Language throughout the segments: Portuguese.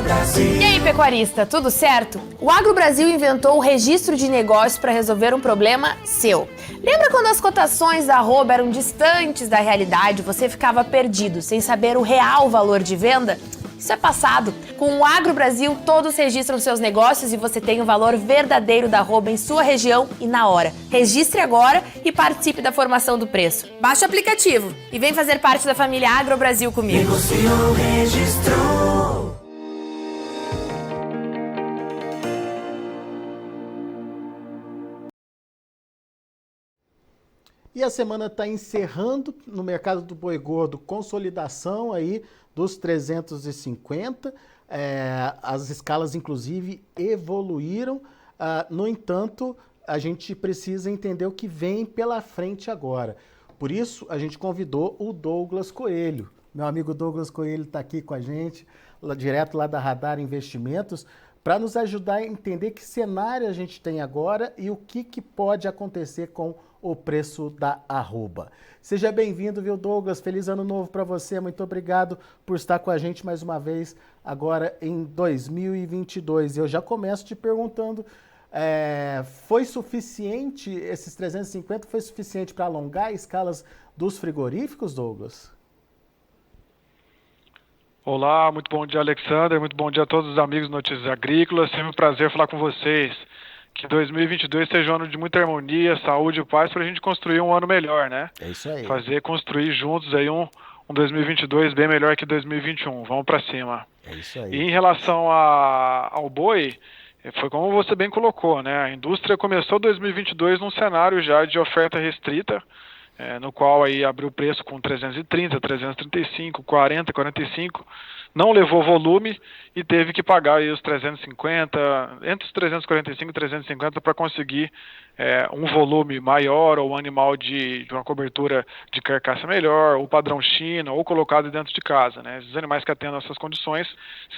E aí, pecuarista, tudo certo? O AgroBrasil inventou o registro de negócios para resolver um problema seu. Lembra quando as cotações da arroba eram distantes da realidade, você ficava perdido, sem saber o real valor de venda? Isso é passado. Com o AgroBrasil, todos registram seus negócios e você tem o valor verdadeiro da arroba em sua região e na hora. Registre agora e participe da formação do preço. Baixe o aplicativo e vem fazer parte da família AgroBrasil comigo. Negociou, registrou. E a semana está encerrando no mercado do boi gordo, consolidação aí dos 350, as escalas inclusive evoluíram, no entanto, a gente precisa entender o que vem pela frente agora. Por isso, a gente convidou o Douglas Coelho. Meu amigo Douglas Coelho está aqui com a gente, direto lá da Radar Investimentos, para nos ajudar a entender que cenário a gente tem agora e o que pode acontecer com o preço da arroba. Seja bem-vindo, viu, Douglas? Feliz ano novo para você. Muito obrigado por estar com a gente mais uma vez agora em 2022. Eu já começo te perguntando, foi suficiente, esses 350 foi suficiente para alongar escalas dos frigoríficos, Douglas? Olá, muito bom dia, Alexander, muito bom dia a todos os amigos do Notícias Agrícolas, sempre um prazer falar com vocês. Que 2022 seja um ano de muita harmonia, saúde e paz para a gente construir um ano melhor, né? É isso aí. Construir juntos aí um 2022 bem melhor que 2021. Vamos para cima. É isso aí. E em relação ao boi, foi como você bem colocou, né? A indústria começou 2022 num cenário já de oferta restrita, no qual aí abriu o preço com 330, 335, 40, 45, não levou volume e teve que pagar aí os 350, entre os 345 e 350 para conseguir um volume maior ou um animal de uma cobertura de carcaça melhor, ou padrão China, ou colocado dentro de casa, né? Esses animais que atendam essas condições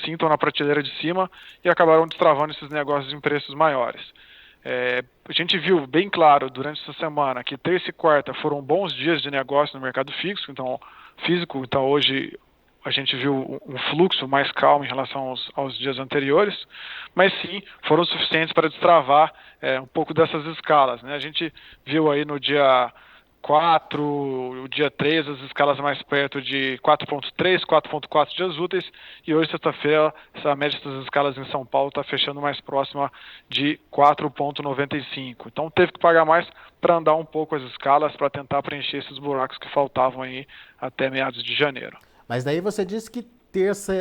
sintam na prateleira de cima e acabaram destravando esses negócios em preços maiores. A gente viu bem claro durante essa semana que terça e quarta foram bons dias de negócio no mercado físico, então hoje a gente viu um fluxo mais calmo em relação aos dias anteriores, mas sim foram suficientes para destravar um pouco dessas escalas, né? A gente viu aí no dia 4, o dia 3, as escalas mais perto de 4.3, 4.4 dias úteis, e hoje, sexta-feira, a média dessas escalas em São Paulo está fechando mais próxima de 4.95. Então teve que pagar mais para andar um pouco as escalas, para tentar preencher esses buracos que faltavam aí até meados de janeiro. Mas daí você disse que terça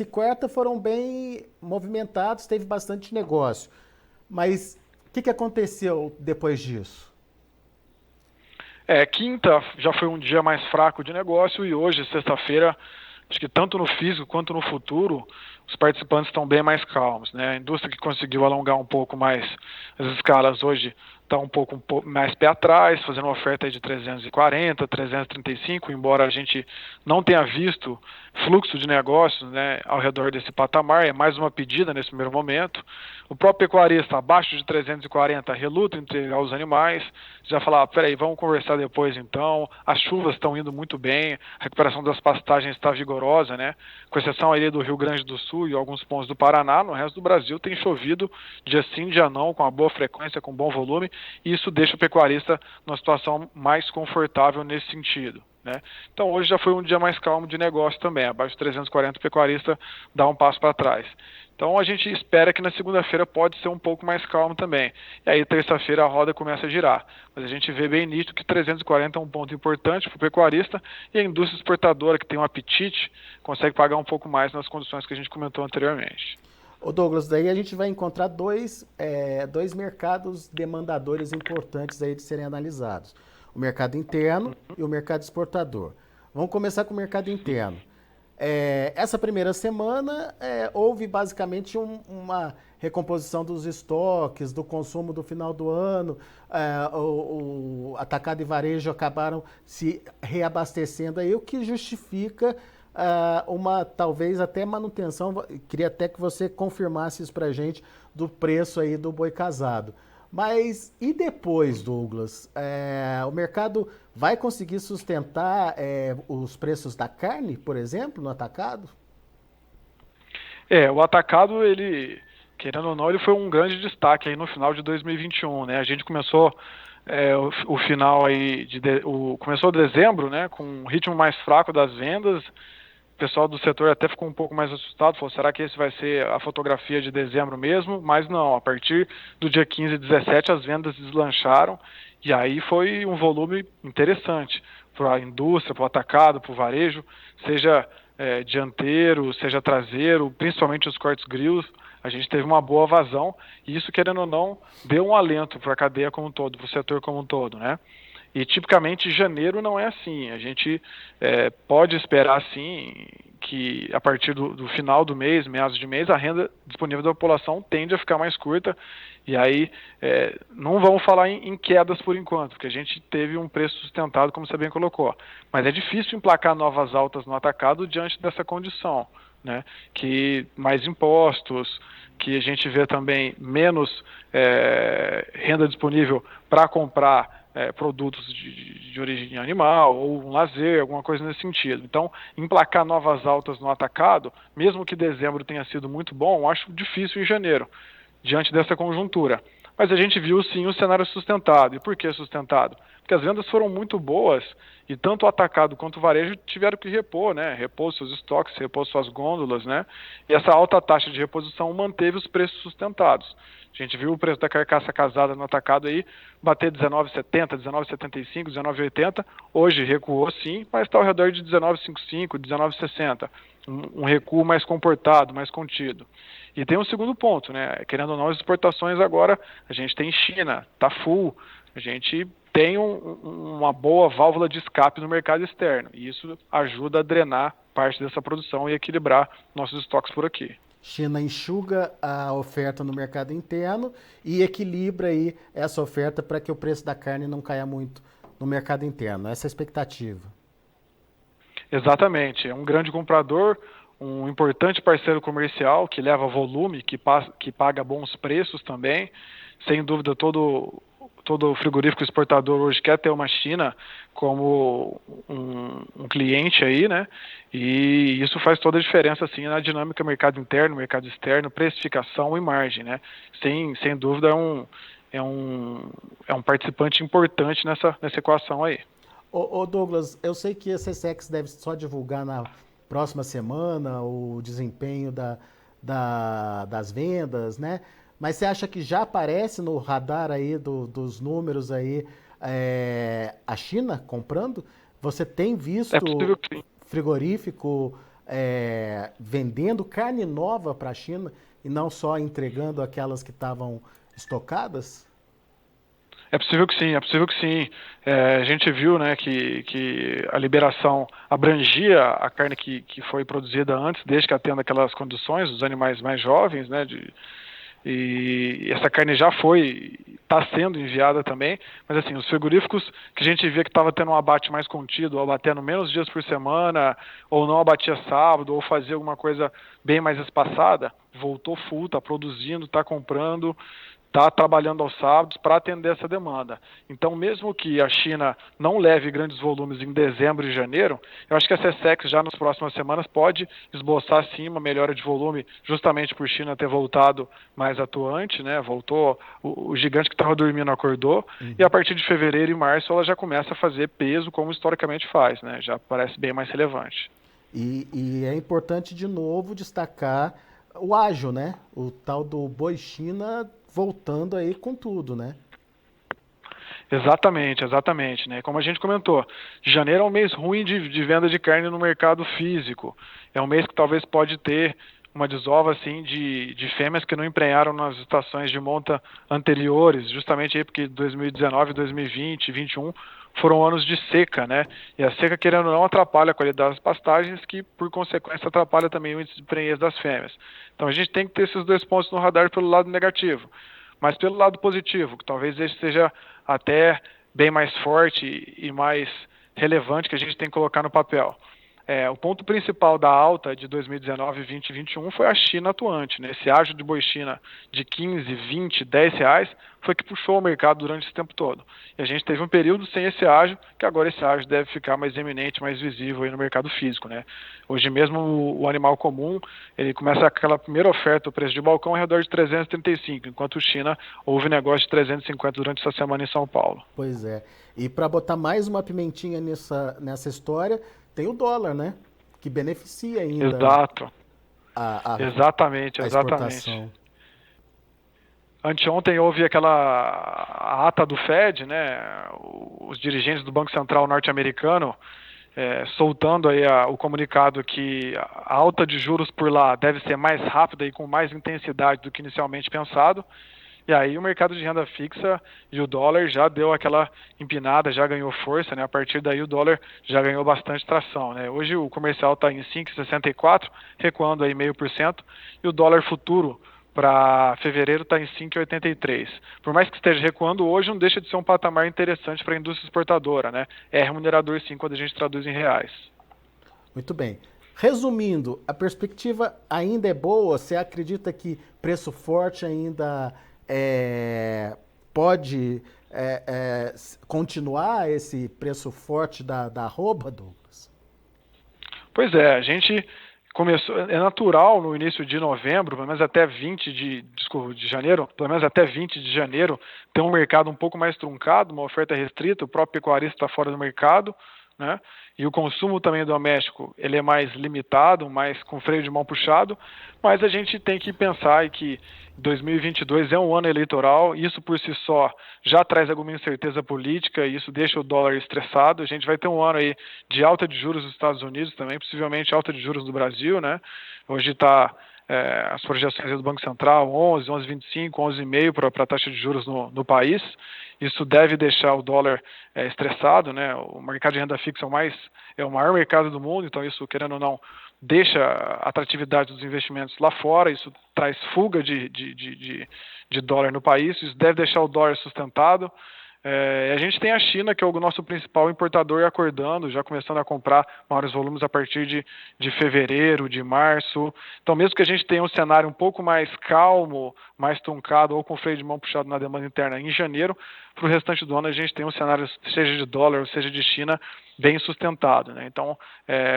e quarta foram bem movimentados, teve bastante negócio. Mas o que aconteceu depois disso? Quinta já foi um dia mais fraco de negócio e hoje, sexta-feira, acho que tanto no físico quanto no futuro, os participantes estão bem mais calmos, né? A indústria que conseguiu alongar um pouco mais as escalas hoje está um pouco mais pé atrás, fazendo uma oferta aí de 340, 335, embora a gente não tenha visto fluxo de negócios, né, ao redor desse patamar, é mais uma pedida nesse primeiro momento. O próprio pecuarista, abaixo de 340, reluta em entregar os animais, já fala, peraí, vamos conversar depois então, as chuvas estão indo muito bem, a recuperação das pastagens está vigorosa, né, com exceção aí do Rio Grande do Sul e alguns pontos do Paraná, no resto do Brasil tem chovido dia sim, dia não, com uma boa frequência, com bom volume, e isso deixa o pecuarista numa situação mais confortável nesse sentido, né? Então hoje já foi um dia mais calmo de negócio também, abaixo de 340 o pecuarista dá um passo para trás. Então a gente espera que na segunda-feira pode ser um pouco mais calmo também. E aí terça-feira a roda começa a girar. Mas a gente vê bem nítido que 340 é um ponto importante para o pecuarista e a indústria exportadora que tem um apetite consegue pagar um pouco mais nas condições que a gente comentou anteriormente. Ô Douglas, daí a gente vai encontrar dois mercados demandadores importantes aí de serem analisados. O mercado interno e o mercado exportador. Vamos começar com o mercado interno. Essa primeira semana houve basicamente uma recomposição dos estoques, do consumo do final do ano, o atacado e varejo acabaram se reabastecendo aí, o que justifica uma talvez até manutenção, queria até que você confirmasse isso para a gente, do preço aí do boi casado. Mas e depois, Douglas? O mercado vai conseguir sustentar os preços da carne, por exemplo, no atacado? O atacado, ele, querendo ou não, ele foi um grande destaque aí no final de 2021, né? A gente começou o final aí começou dezembro, né, com um ritmo mais fraco das vendas. O pessoal do setor até ficou um pouco mais assustado, falou, será que esse vai ser a fotografia de dezembro mesmo? Mas não, a partir do dia 15 e 17 as vendas deslancharam, e aí foi um volume interessante para a indústria, para o atacado, para o varejo, seja dianteiro, seja traseiro, principalmente os cortes grilos. A gente teve uma boa vazão, e isso, querendo ou não, deu um alento para a cadeia como um todo, para o setor como um todo, né? E tipicamente janeiro não é assim. A gente pode esperar sim que a partir do final do mês, meados de mês, a renda disponível da população tende a ficar mais curta, e aí não vamos falar em quedas por enquanto, porque a gente teve um preço sustentado, como você bem colocou. Mas é difícil emplacar novas altas no atacado diante dessa condição, né? Que mais impostos, que a gente vê também menos renda disponível para comprar produtos de origem animal ou um lazer, alguma coisa nesse sentido. Então, emplacar novas altas no atacado, mesmo que dezembro tenha sido muito bom, eu acho difícil em janeiro, diante dessa conjuntura. Mas a gente viu sim o cenário sustentado. E por que sustentado? Porque as vendas foram muito boas e tanto o atacado quanto o varejo tiveram que repor, né? Repor seus estoques, repor suas gôndolas, né? E essa alta taxa de reposição manteve os preços sustentados. A gente viu o preço da carcaça casada no atacado aí bater 19,70, 19,75, 19,80. Hoje recuou sim, mas está ao redor de 19,55, 19,60. Um recuo mais comportado, mais contido. E tem um segundo ponto, né? Querendo ou não, as exportações agora, a gente tem China, tá full, a gente tem uma boa válvula de escape no mercado externo, e isso ajuda a drenar parte dessa produção e equilibrar nossos estoques por aqui. China enxuga a oferta no mercado interno e equilibra aí essa oferta para que o preço da carne não caia muito no mercado interno. Essa é a expectativa. Exatamente. É um grande comprador, um importante parceiro comercial que leva volume, que paga bons preços também. Sem dúvida, todo frigorífico exportador hoje quer ter uma China como um cliente aí, né? E isso faz toda a diferença, assim, na dinâmica mercado interno, mercado externo, precificação e margem, né? Sem dúvida, é um participante importante nessa equação aí. Ô Douglas, eu sei que a SESC deve só divulgar na próxima semana o desempenho das vendas, né? Mas você acha que já aparece no radar aí dos números aí a China comprando? Você tem visto frigorífico vendendo carne nova para a China e não só entregando aquelas que estavam estocadas? É possível que sim, é possível que sim. A gente viu, né, que a liberação abrangia a carne que foi produzida antes, desde que atenda aquelas condições, dos animais mais jovens, né, e essa carne já está sendo enviada também, mas assim, os frigoríficos que a gente via que estava tendo um abate mais contido, ou abatendo menos dias por semana, ou não abatia sábado, ou fazia alguma coisa bem mais espaçada, voltou full, está produzindo, está comprando, está trabalhando aos sábados para atender essa demanda. Então, mesmo que a China não leve grandes volumes em dezembro e janeiro, eu acho que a SESC já nas próximas semanas pode esboçar sim uma melhora de volume, justamente por China ter voltado mais atuante, né? Voltou, o gigante que estava dormindo acordou, e a partir de fevereiro e março ela já começa a fazer peso como historicamente faz, né? Já parece bem mais relevante. E é importante de novo destacar o ágio, né? O tal do boi China voltando aí com tudo, né? Exatamente, né? Como a gente comentou, janeiro é um mês ruim de venda de carne no mercado físico. É um mês que talvez pode ter uma desova assim de fêmeas que não emprenharam nas estações de monta anteriores, justamente aí porque 2019, 2020, 2021 foram anos de seca, né? E a seca, querendo ou não, atrapalha a qualidade das pastagens, que por consequência atrapalha também o índice de prenhez das fêmeas. Então a gente tem que ter esses dois pontos no radar pelo lado negativo. Mas pelo lado positivo, que talvez esse seja até bem mais forte e mais relevante, que a gente tem que colocar no papel. o ponto principal da alta de 2019, 20 e 21 foi a China atuante, né? Esse ágio de boi China de 15, 20, 10 reais foi que puxou o mercado durante esse tempo todo. E a gente teve um período sem esse ágio, que agora esse ágio deve ficar mais eminente, mais visível aí no mercado físico, né? Hoje mesmo o animal comum, ele começa aquela primeira oferta, o preço de balcão é ao redor de 335, enquanto o China houve negócio de 350 durante essa semana em São Paulo. Pois é. E para botar mais uma pimentinha nessa história, tem o dólar, né? Que beneficia ainda Exato. a Exatamente. exportação. Anteontem houve a ata do Fed, né? Os dirigentes do Banco Central norte-americano soltando aí o comunicado que a alta de juros por lá deve ser mais rápida e com mais intensidade do que inicialmente pensado. E aí o mercado de renda fixa e o dólar já deu aquela empinada, já ganhou força, né? A partir daí o dólar já ganhou bastante tração, né? Hoje o comercial está em 5,64, recuando aí 0,5%, e o dólar futuro para fevereiro está em 5,83. Por mais que esteja recuando hoje, não deixa de ser um patamar interessante para a indústria exportadora, né? É remunerador sim quando a gente traduz em reais. Muito bem. Resumindo, a perspectiva ainda é boa? Você acredita que preço forte ainda pode continuar esse preço forte da arroba, Douglas? Pois é, a gente começou, é natural no início de novembro, pelo menos até 20 de janeiro, pelo menos até 20 de janeiro, ter um mercado um pouco mais truncado, uma oferta restrita, o próprio pecuarista está fora do mercado, né? E o consumo também doméstico, ele é mais limitado, mais com freio de mão puxado, mas a gente tem que pensar que 2022 é um ano eleitoral, isso por si só já traz alguma incerteza política e isso deixa o dólar estressado. A gente vai ter um ano aí de alta de juros dos Estados Unidos também, possivelmente alta de juros do Brasil, né? Hoje está as projeções do Banco Central, 11, 11,25, 11,5 para a taxa de juros no país. Isso deve deixar o dólar estressado, né? O mercado de renda fixa é o maior mercado do mundo, então isso, querendo ou não, deixa a atratividade dos investimentos lá fora, isso traz fuga de dólar no país, isso deve deixar o dólar sustentado. A gente tem a China, que é o nosso principal importador, acordando, já começando a comprar maiores volumes a partir de fevereiro, de março. Então, mesmo que a gente tenha um cenário um pouco mais calmo, mais truncado ou com freio de mão puxado na demanda interna em janeiro, para o restante do ano a gente tem um cenário, seja de dólar ou seja de China, bem sustentado, né? Então,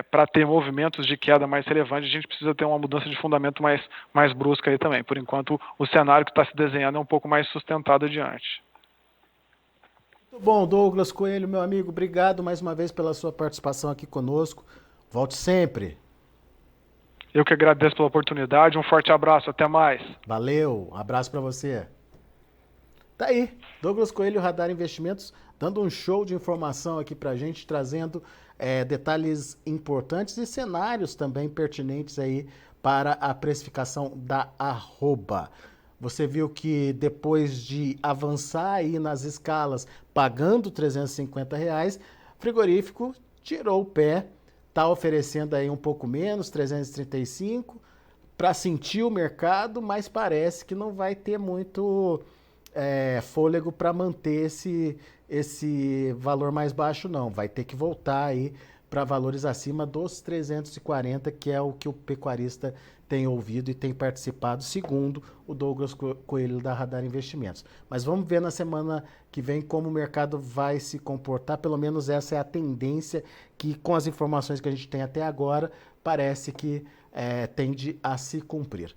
para ter movimentos de queda mais relevantes, a gente precisa ter uma mudança de fundamento mais brusca aí também. Por enquanto, o cenário que está se desenhando é um pouco mais sustentado adiante. Muito bom, Douglas Coelho, meu amigo, obrigado mais uma vez pela sua participação aqui conosco. Volte sempre. Eu que agradeço pela oportunidade, um forte abraço, até mais. Valeu, um abraço para você. Tá aí, Douglas Coelho, Radar Investimentos, dando um show de informação aqui pra gente, trazendo detalhes importantes e cenários também pertinentes aí para a precificação da arroba. Você viu que depois de avançar aí nas escalas, pagando R$350, frigorífico tirou o pé, está oferecendo aí um pouco menos, 335, para sentir o mercado, mas parece que não vai ter muito fôlego para manter esse valor mais baixo, não. Vai ter que voltar aí para valores acima dos 340, que é o que o pecuarista tem ouvido e tem participado, segundo o Douglas Coelho da Radar Investimentos. Mas vamos ver na semana que vem como o mercado vai se comportar, pelo menos essa é a tendência que, com as informações que a gente tem até agora, parece que tende a se cumprir.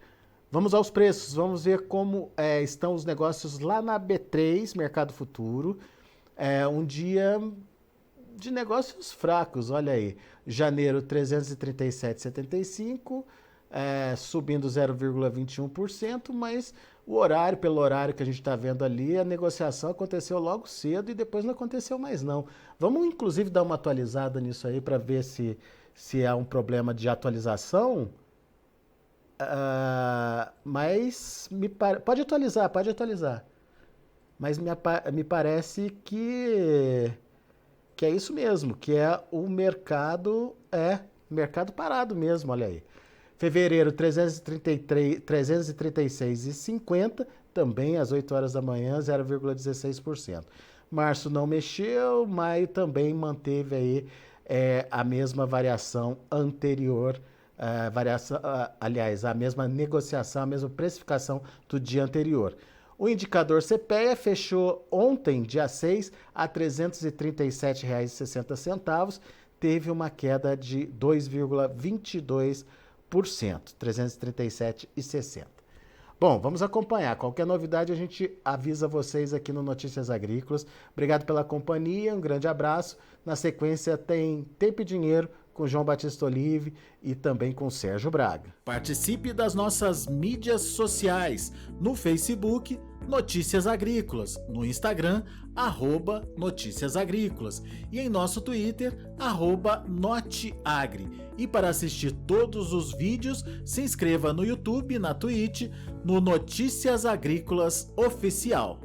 Vamos aos preços, vamos ver como estão os negócios lá na B3, Mercado Futuro. Um dia de negócios fracos, olha aí. Janeiro 337,75, subindo 0,21%, mas pelo horário que a gente está vendo ali, a negociação aconteceu logo cedo e depois não aconteceu mais não. Vamos inclusive dar uma atualizada nisso aí para ver se há um problema de atualização. Mas pode atualizar. Mas me parece que é isso mesmo, que é o mercado parado mesmo, olha aí. Fevereiro 336,50, também às 8 horas da manhã, 0,16%. Março não mexeu, maio também manteve aí a mesma variação anterior, a mesma negociação, a mesma precificação do dia anterior. O indicador CPEA fechou ontem, dia 6, a R$ 337,60, teve uma queda de 2,22%, R$ 337,60. Bom, vamos acompanhar. Qualquer novidade a gente avisa vocês aqui no Notícias Agrícolas. Obrigado pela companhia, um grande abraço. Na sequência tem Tempo e Dinheiro com João Batista Olive e também com Sérgio Braga. Participe das nossas mídias sociais, no Facebook, Notícias Agrícolas, no Instagram, @Notícias Agrícolas e em nosso Twitter, @Noteagri. E para assistir todos os vídeos, se inscreva no YouTube, na Twitch, no Notícias Agrícolas Oficial.